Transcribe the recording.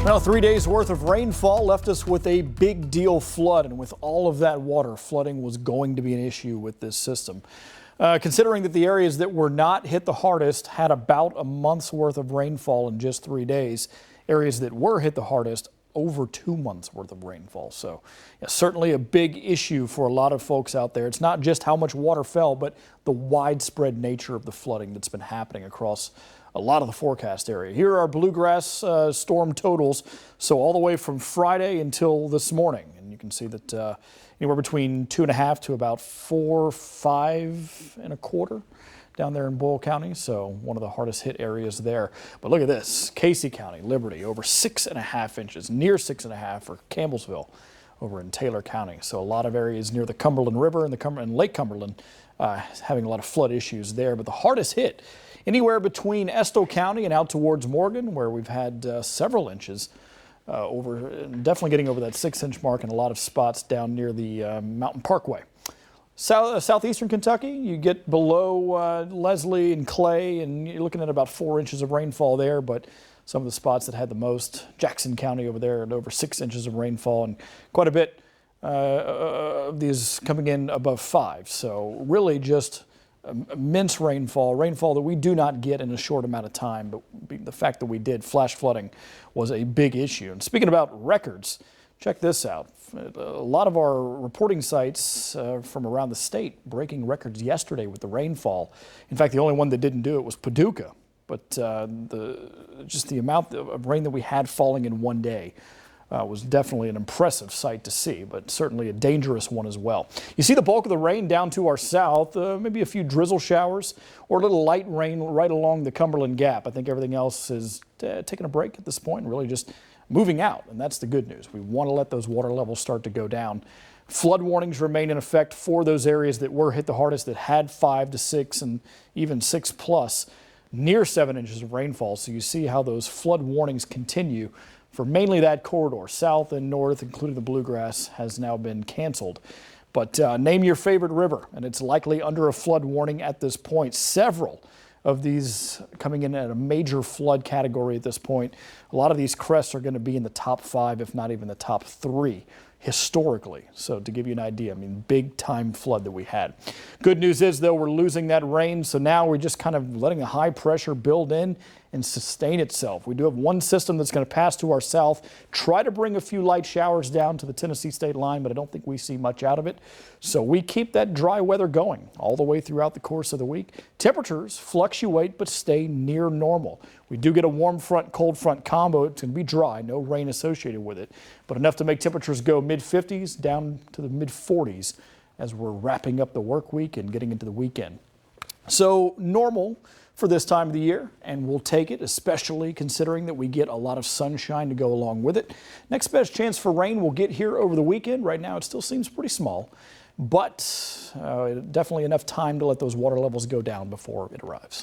Well, 3 days worth of rainfall left us with a big deal flood, and with all of that water, flooding was going to be an issue with this system. Considering that the areas that were not hit the hardest had about a month's worth of rainfall in just 3 days, areas that were hit the hardest over 2 months worth of rainfall. So yeah, certainly a big issue for a lot of folks out there. It's not just how much water fell, but the widespread nature of the flooding that's been happening across a lot of the forecast area. Here are our bluegrass storm totals. So all the way from Friday until this morning. And you can see that anywhere between 2.5 to about 4, 5.25 down there in Boyle County. So one of the hardest hit areas there. But look at this, Casey County, Liberty, over 6.5 inches, near 6.5 for Campbellsville over in Taylor County. So a lot of areas near the Cumberland River and Lake Cumberland having a lot of flood issues there. But the hardest hit anywhere between Estill County and out towards Morgan, where we've had several inches definitely getting over that 6-inch mark in a lot of spots down near the Mountain Parkway. Southeastern Kentucky, you get below Leslie and Clay, and you're looking at about 4 inches of rainfall there, but some of the spots that had the most, Jackson County over there at over 6 inches of rainfall, and quite a bit of these coming in above 5. So really just immense rainfall that we do not get in a short amount of time, but the fact that we did, flash flooding was a big issue. And speaking about records, check this out. A lot of our reporting sites from around the state breaking records yesterday with the rainfall. In fact, the only one that didn't do it was Paducah, but just the amount of rain that we had falling in one day was definitely an impressive sight to see, but certainly a dangerous one as well. You see the bulk of the rain down to our south, maybe a few drizzle showers or a little light rain right along the Cumberland Gap. I think everything else is taking a break at this point and really just moving out, and that's the good news. We want to let those water levels start to go down. Flood warnings remain in effect for those areas that were hit the hardest, that had 5 to 6 and even 6 plus, near 7 inches of rainfall. So you see how those flood warnings continue for mainly that corridor, south and north, including the bluegrass, has now been canceled. But name your favorite river, and it's likely under a flood warning at this point. Several of these coming in at a major flood category at this point. A lot of these crests are going to be in the top 5, if not even the top 3 historically. So to give you an idea, I mean, big time flood that we had. Good news is, though, we're losing that rain. So now we're just kind of letting the high pressure build in and sustain itself. We do have one system that's going to pass to our south, try to bring a few light showers down to the Tennessee state line, but I don't think we see much out of it. So we keep that dry weather going all the way throughout the course of the week. Temperatures fluctuate but stay near normal. We do get a warm front, cold front combo. It's going to be dry, no rain associated with it, but enough to make temperatures go mid-50s down to the mid-40s as we're wrapping up the work week and getting into the weekend. So normal for this time of the year, and we'll take it, especially considering that we get a lot of sunshine to go along with it. Next best chance for rain we'll get here over the weekend. Right now it still seems pretty small, but definitely enough time to let those water levels go down before it arrives.